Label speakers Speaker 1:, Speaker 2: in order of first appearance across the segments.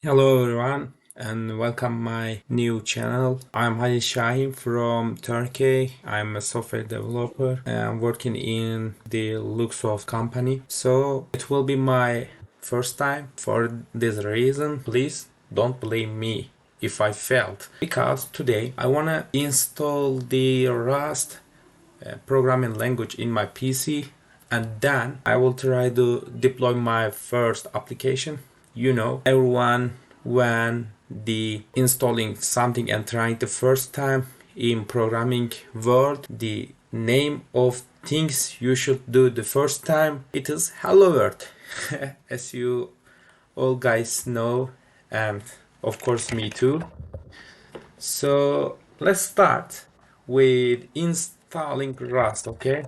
Speaker 1: Hello everyone and welcome my new channel. I'm Halil Şahin from Turkey. I'm a software developer and I'm working in the Luxoft company. So it will be my first time. For this reason, please don't blame me if I failed. Because today I wanna install the Rust programming language in my PC, and then I will try to deploy my first application. Everyone, when the installing something and trying the first time in programming world, the name of things you should do the first time, it is hello world. As you all guys know, and of course me too. So let's start with installing Rust. Okay,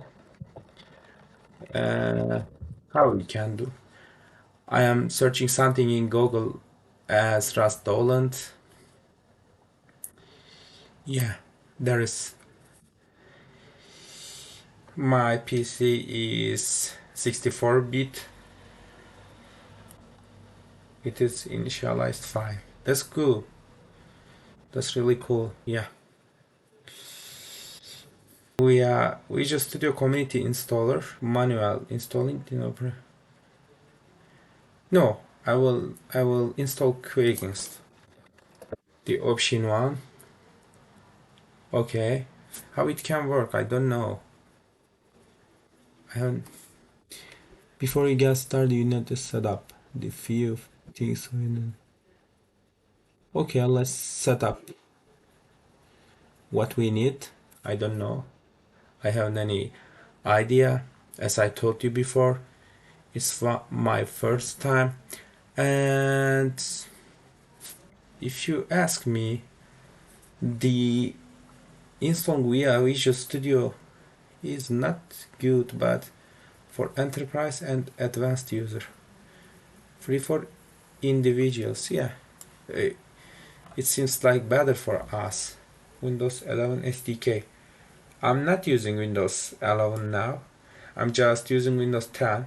Speaker 1: how we can do? I am searching something in Google as Rust Dolant. Yeah, there is. My PC is 64-bit. It is initialized fine. That's cool. That's really cool. Yeah. We Visual Studio Community installer, manual installing. No, I will install Quicknst. The option one. Okay. How it can work? I don't know. I haven't. Before you get started, you need to set up the few things. Okay, let's set up what we need. I don't know. I haven't any idea. As I told you before, it's my first time. And if you ask me, the install via Visual Studio is not good, but for enterprise and advanced user. Free for individuals, yeah. Eh, It seems like better for us. Windows 11 SDK. I'm not using Windows 11 now. I'm just using Windows 10.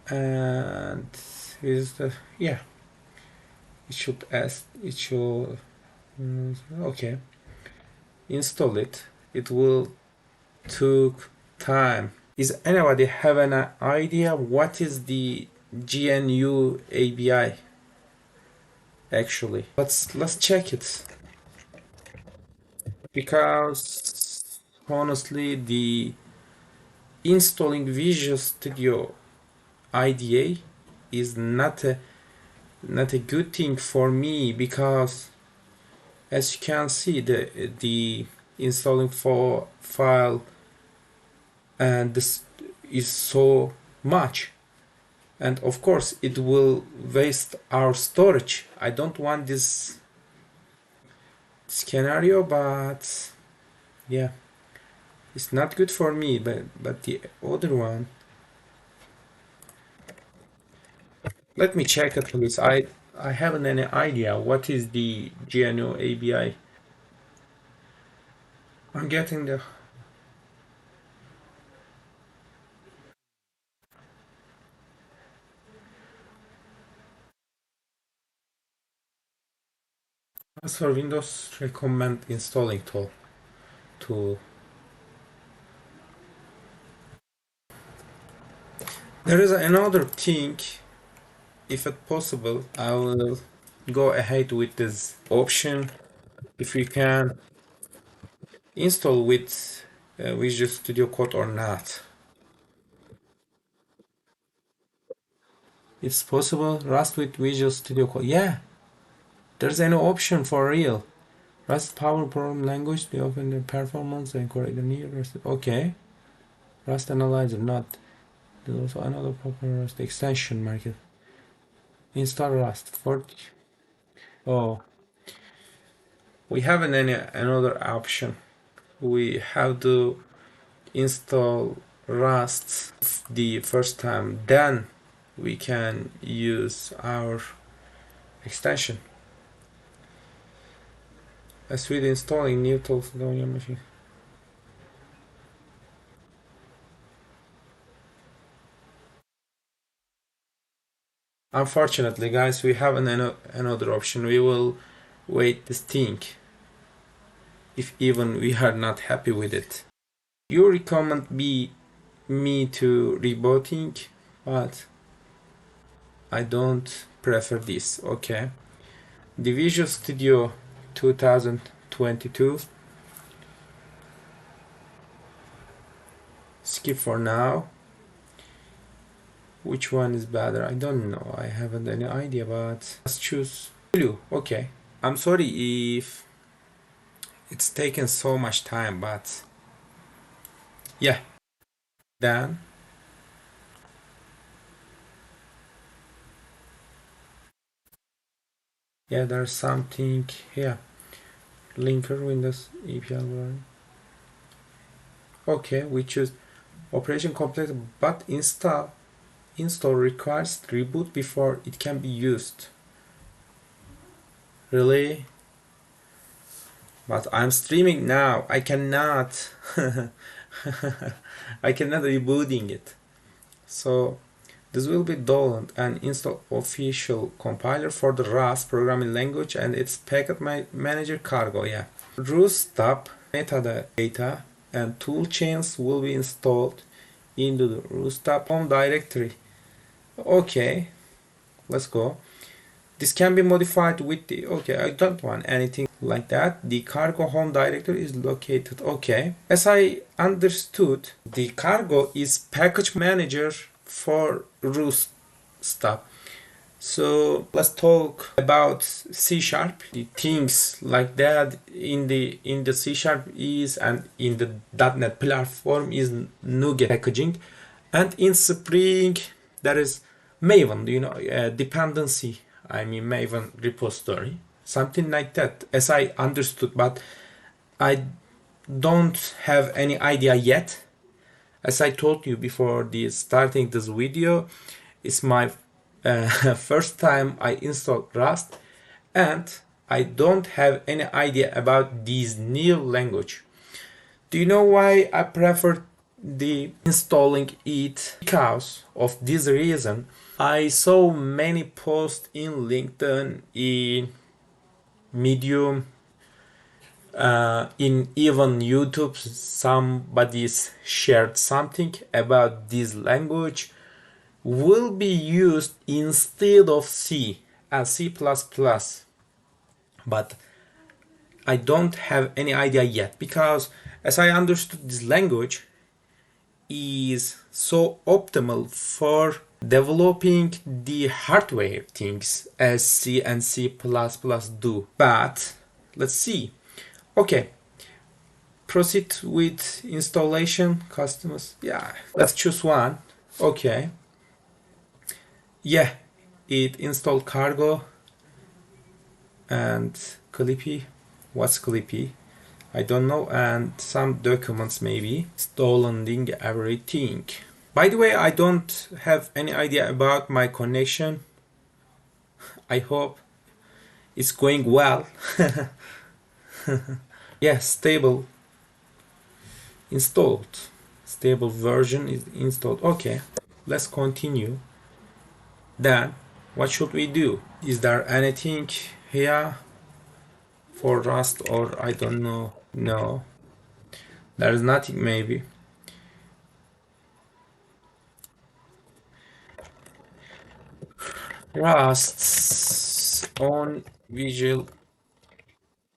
Speaker 1: And is the yeah. Okay. Install it. It will took time. Is anybody have an idea what is the GNU ABI actually? Let's check it, because honestly the installing Visual Studio IDE is not a good thing for me, because as you can see the installing for file and this is so much, and of course it will waste our storage. I don't want this scenario, but yeah, it's not good for me. But the other one, let me check it please. I haven't any idea what is the GNU ABI. I'm getting the. As for Windows, recommend installing tool. There is another thing. If it possible, I will go ahead with this option. If you can install with Visual Studio Code or not. It's possible. Rust with Visual Studio Code. Yeah, there's an option for real. Rust Power Program Language. They open the performance and correct the near Rust. Okay. Rust Analyzer. Not. There's also another proper Rust extension market. Install Rust. 40. Oh, we have another option. We have to install Rust the first time. Then we can use our extension. As with installing new tools on your machine. Unfortunately, guys, we have another option. We will wait this thing if even we are not happy with it. You recommend me to rebooting, but I don't prefer this. Okay, the Visual Studio 2022. Skip for now. Which one is better? I don't know. I haven't any idea, but let's choose blue. Okay. I'm sorry if it's taken so much time, but yeah. Then yeah, there's something here. Linker Windows EPL. Okay, we choose operation complete, but install requires reboot before it can be used. Really? But I'm streaming now. I cannot. I cannot rebooting it. So this will be download and install official compiler for the Rust programming language and its packet manager cargo. Yeah. Rootstop metadata and toolchains will be installed into the Rootstop home directory. Okay, let's go. This can be modified with the, okay, I don't want anything like that. The cargo home directory is located, okay. As I understood, the cargo is package manager for Rootstop. So let's talk about C#. The things like that in the C# is, and in the .NET platform is NuGet packaging, and in Spring there is Maven, dependency. I mean Maven repository, something like that, as I understood, but I don't have any idea yet. As I told you before starting this video, it's my first time I installed Rust, and I don't have any idea about this new language. Do you know why I prefer the installing it? Because of this reason, I saw many posts in LinkedIn, in Medium, in even YouTube. Somebody's shared something about this language will be used instead of C and C++, but I don't have any idea yet, because as I understood, this language is so optimal for developing the hardware things as C and C++ do. But let's see. Okay, proceed with installation. Customers, yeah, let's choose one. Okay, yeah, it installed cargo and Clippy. What's Clippy? I don't know, and some documents maybe. Installing everything. By the way, I don't have any idea about my connection. I hope it's going well. Yeah, stable installed. Stable version is installed. Okay, let's continue. Then what should we do? Is there anything here for Rust, or I don't know? No, there is nothing maybe. Rust's on Visual,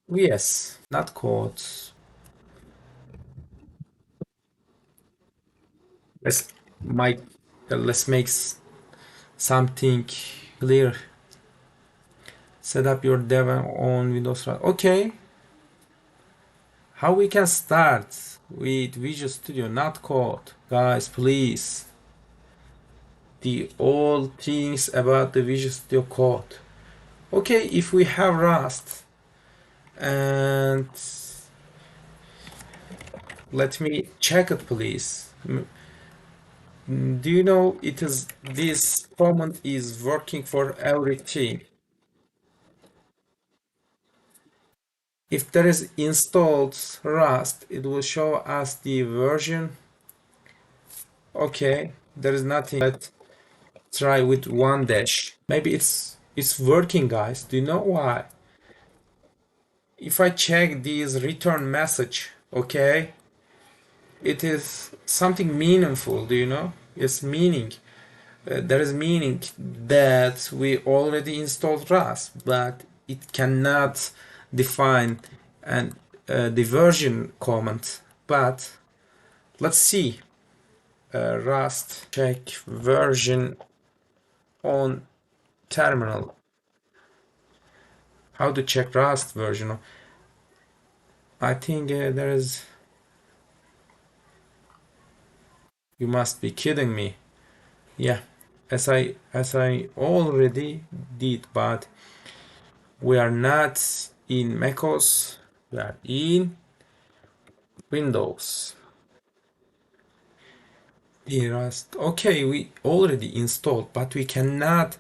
Speaker 1: yes, not codes. Let's make let's make something clear. Set up your dev on Windows. Okay, how we can start with Visual Studio, not code, guys, please. The old things about the Visual Studio code. Okay, if we have Rust, and let me check it, please. Do you know this command is working for everything? If there is installed Rust, it will show us the version. Okay, there is nothing, but try with one dash. Maybe it's working, guys. Do you know why? If I check this return message, okay, it is something meaningful. Do you know? It's meaning. There is meaning that we already installed Rust, but it cannot define and the version comment. But let's see. Rust check version on terminal. How to check Rust version? I think there is. You must be kidding me. Yeah, as I already did, but we are not in macOS. We are in Windows. Rust. Okay, we already installed, but we cannot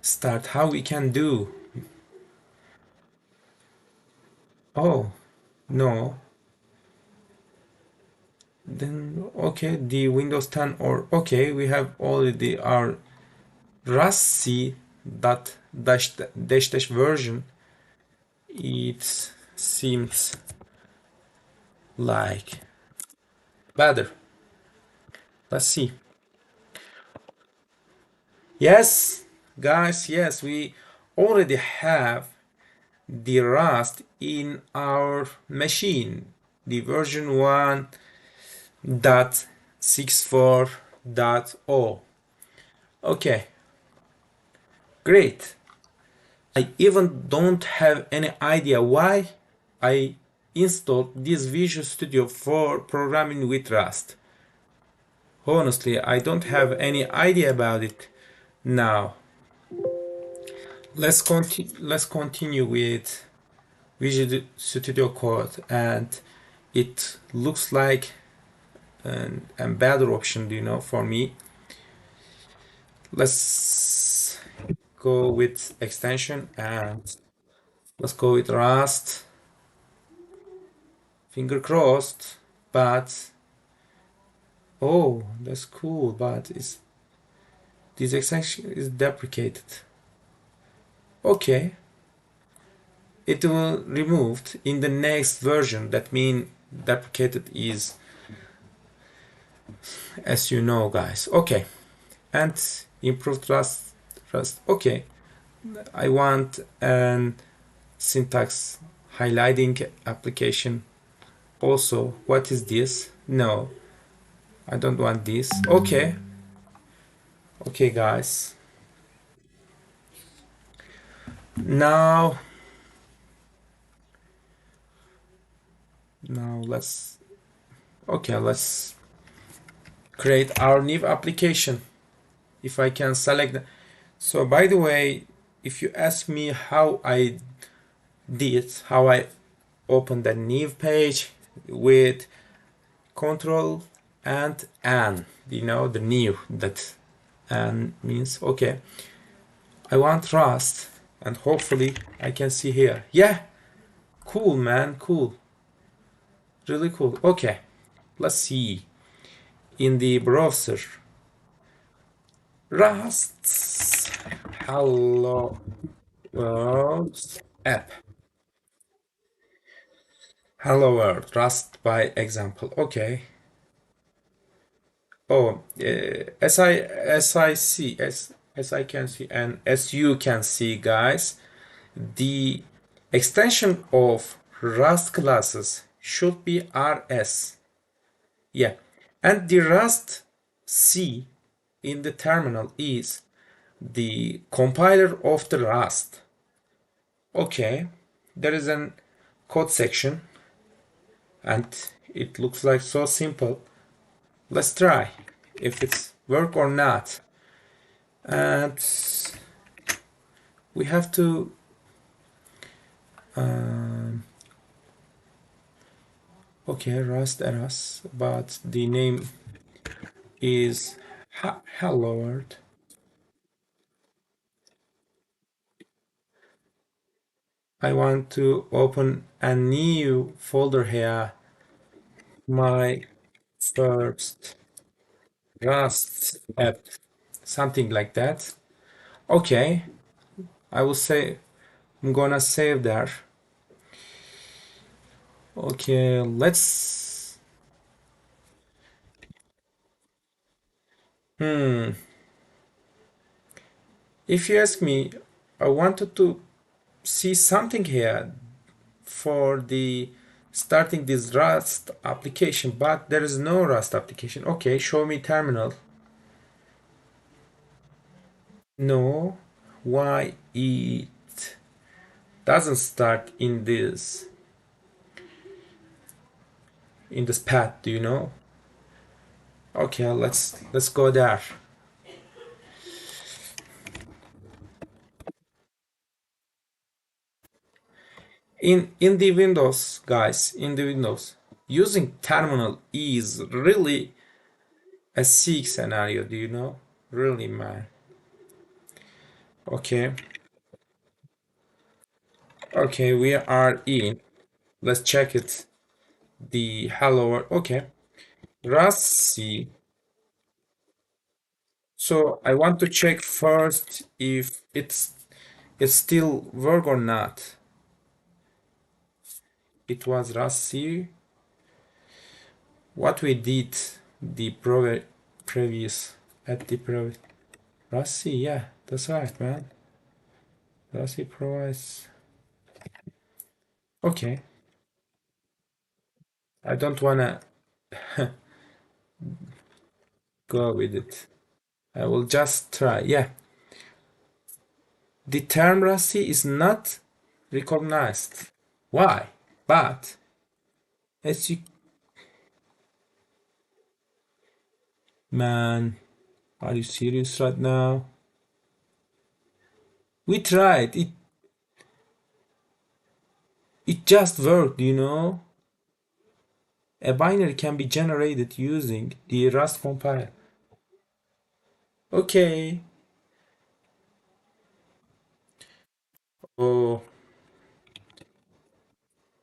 Speaker 1: start. How we can do? Oh, no. Then okay, the Windows 10 or okay, we have already our Rust C dot dash version. It seems like better. Let's see. Yes, guys, yes, we already have the Rust in our machine, the version 1.64.0. Okay, great. I even don't have any idea why I installed this Visual Studio for programming with Rust. Honestly, I don't have any idea about it now. Let's continue with Visual Studio Code, and it looks like a better option, you know, for me. Let's go with extension and let's go with Rust. Finger crossed, but oh, that's cool, but this extension is deprecated. Okay, it will removed in the next version. That means deprecated is, as you know, guys. Okay, and improved Rust. Okay, I want an syntax highlighting application. Also, what is this? No, I don't want this. Okay, okay, guys. Now let's create our new application. If I can select. So by the way, if you ask me how I opened the new page with control and N, you know, the new, that N means okay, I want Rust, and hopefully I can see here. Yeah, cool, man, cool, really cool. Okay, let's see in the browser. Rust hello world app. Hello world, Rust by example. Okay. Oh, as I can see, and as you can see, guys, the extension of Rust classes should be RS. Yeah, and the Rust C in the terminal is the compiler of the Rust. Okay, there is an code section, and it looks like so simple. Let's try if it's work or not. And we have to okay, Rust eras, but the name is hello world. I want to open a new folder here. My first Rust app. something like that. Okay, I will say I'm gonna save there. Okay, let's. Hmm. If you ask me, I wanted to see something here for the starting this Rust application, but there is no Rust application. Okay, show me terminal. No, why it doesn't start in this path? Do you know? Okay, let's go there. In the Windows, guys, in the Windows, using terminal is really a sick scenario. Do you know? Really, man. Okay, okay, we are in. Let's check it. The hello. Okay, Rassi. So I want to check first if it's still work or not. It was Rassi. What we did the previous at the previous Rassi. Yeah, that's right, man. Rassi provides. Okay, I don't wanna go with it. I will just try. Yeah, the term Rassi is not recognized. Why? But as you man, are you serious right now? We tried. It just worked, you know. A binary can be generated using the Rust compiler. Okay. Oh,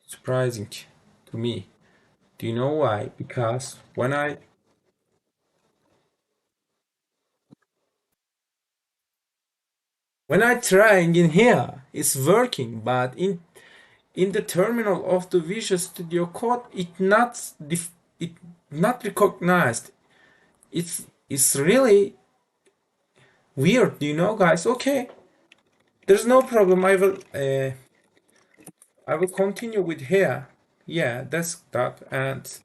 Speaker 1: surprising to me. Do you know why? Because when I trying in here, it's working, but in the terminal of the Visual Studio Code, it not recognized. It's really weird, do you know, guys? Okay, there's no problem. I will continue with here. Yeah, desktop and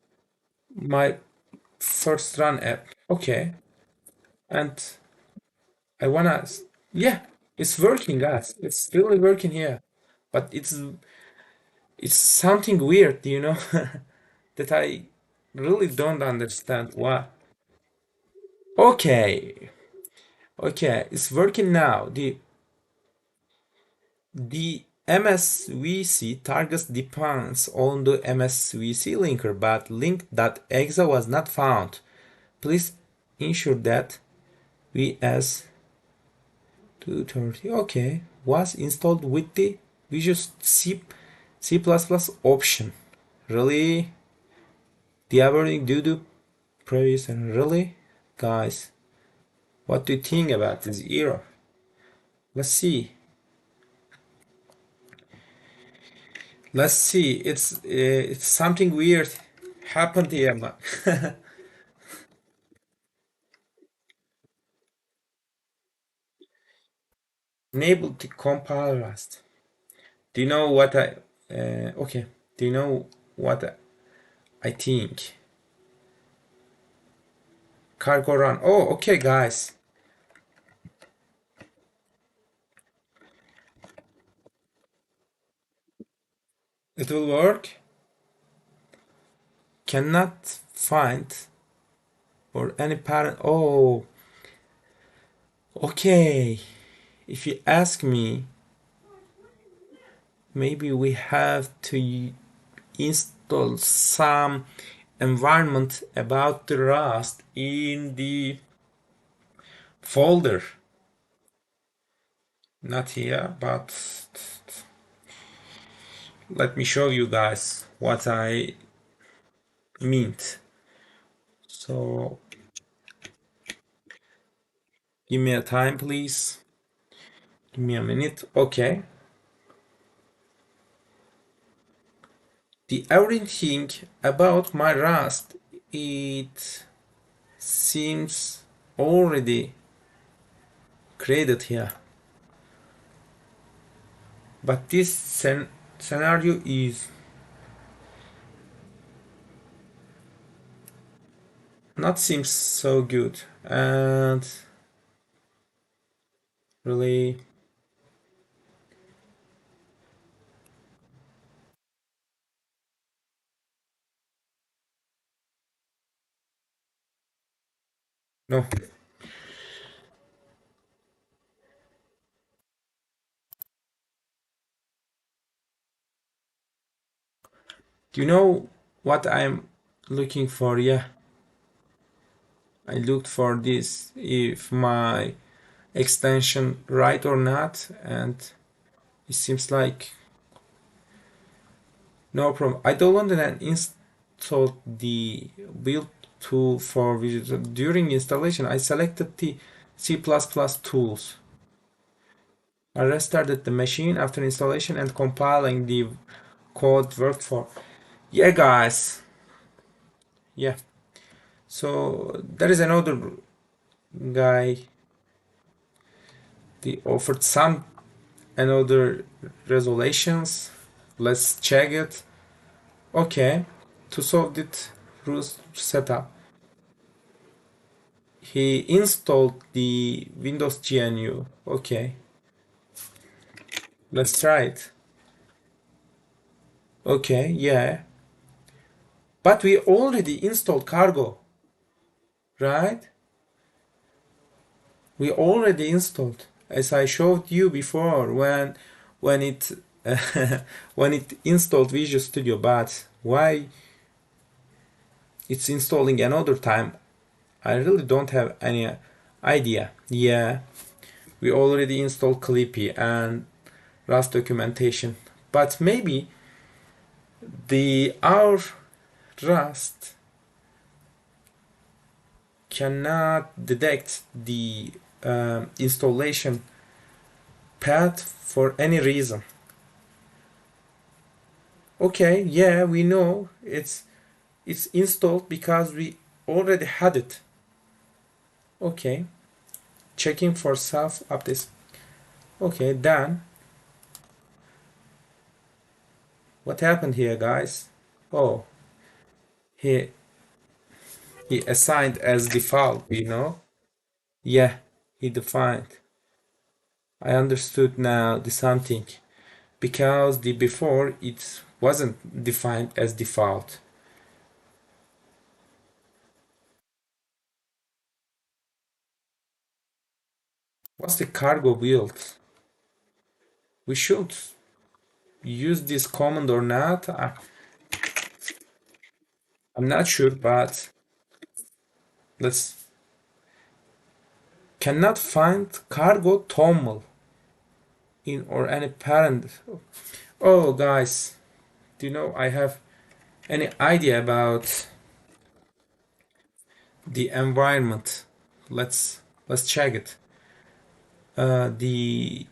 Speaker 1: my first run app. Okay, and I wanna. Yeah, it's working, guys. It's really working here, but it's something weird, you know, that I really don't understand why. Okay, okay, it's working now. The MSVC targets depends on the MSVC linker, but link.exe was not found. Please ensure that VS 230 okay was installed with the Visual C++ option. Really? The averting due to previous and really? Guys, what do you think about this error? Let's see. Let's see. It's something weird happened here, man. Enable the compile Rust. Do you know what okay? Do you know what I think? Cargo run. Oh, okay, guys. It will work. Cannot find or any parent. Oh, okay. If you ask me, maybe we have to install some environment about the Rust in the folder. Not here, but let me show you guys what I meant. So Give me a time, please. Give me a minute. Okay. The everything about my Rust, it seems already created here. But this scenario is not seems so good, and really no. Do you know what I'm looking for? Yeah, I looked for this if my extension right or not, and it seems like no problem. I downloaded and installed the build tool for Visual. During installation, I selected the C++ tools. I restarted the machine after installation and compiling the code worked for. Yeah, guys. Yeah. So there is another guy. They offered some another resolutions. Let's check it. Okay. To solve it root setup, he installed the Windows GNU. Okay. Let's try it. Okay, yeah. But we already installed Cargo, right? We already installed, as I showed you before when it when it installed Visual Studio. But why it's installing another time? I really don't have any idea. Yeah, we already installed Clippy and Rust documentation, but maybe the our Rust cannot detect the installation path for any reason. Okay, yeah, we know it's installed because we already had it. Okay, checking for self updates. Okay, done. What happened here, guys? Oh, he he assigned as default, you know? Yeah, he defined. I understood now the something because the before it wasn't defined as default. What's the cargo build? We should use this command or not. I'm not sure, but let's cannot find cargo toml in or any parent. Oh, guys, do you know I have any idea about the environment? Let's check it. The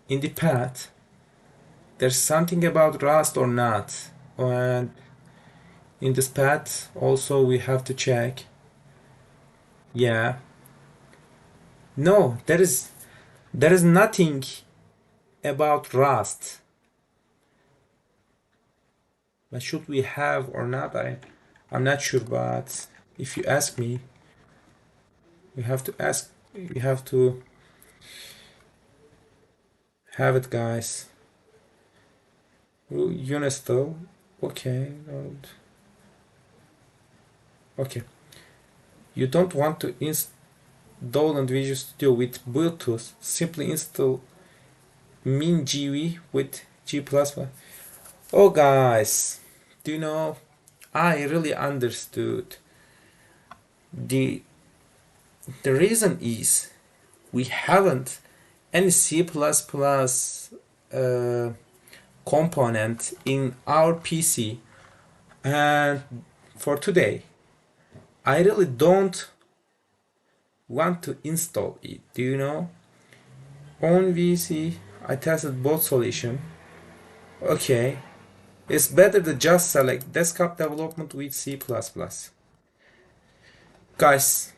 Speaker 1: in the path there's something about Rust or not, and in this path also we have to check. Yeah, no, there is nothing about Rust. But should we have or not? I'm not sure, but if you ask me, we have to ask. We have to have it, guys. Uninstall. Okay. Okay. You don't want to install and Visual Studio with Bluetooth. Simply install MinGW with G++. Oh, guys, do you know? I really understood. The the reason is we haven't any C++ component in our PC, and for today I really don't want to install it. Do you know? On VC, I tested both solutions. Okay, it's better to just select desktop development with C++. Guys,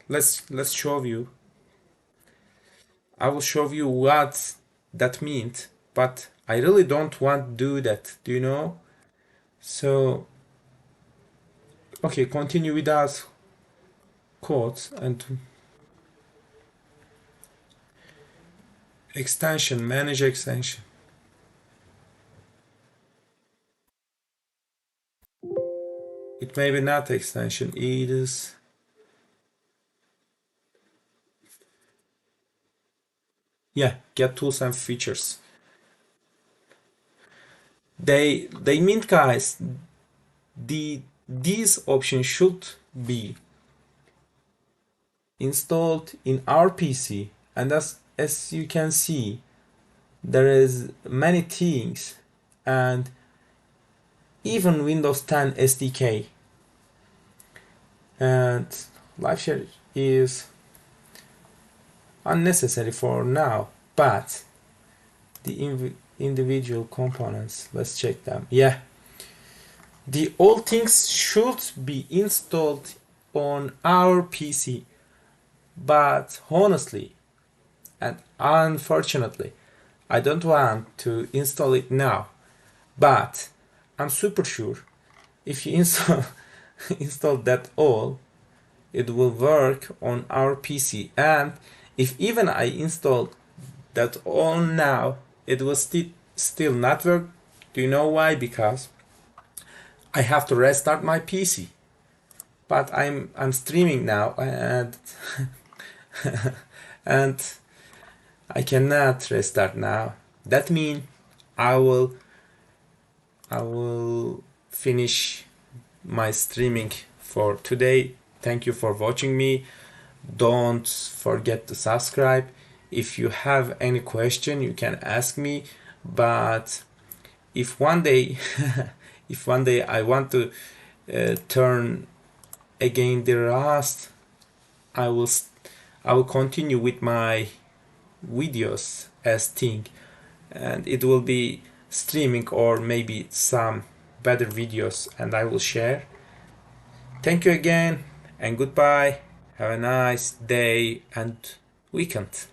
Speaker 1: let's show you. I will show you what that means, but I really don't want to do that. Do you know? So, okay, continue without codes and extension, manage extension. It may be not extension, it is. Yeah, get tools and features. They mean, guys, these options should be installed in our PC, and as you can see, there is many things, and even Windows 10 SDK, and LiveShare is unnecessary for now, but the individual components, let's check them. Yeah, the all things should be installed on our PC, but honestly and unfortunately I don't want to install it now, but I'm super sure if you install that all, it will work on our PC, and if even I install that all now, it will still not work. Do you know why? Because I have to restart my PC, but I'm streaming now, and and I cannot restart now. That means I will finish my streaming for today. Thank you for watching me. Don't forget to subscribe. If you have any question, you can ask me. But if one day I want to turn again the Rust, I will continue with my videos as thing, and it will be streaming or maybe some better videos, and I will share. Thank you again and goodbye. Have a nice day and weekend.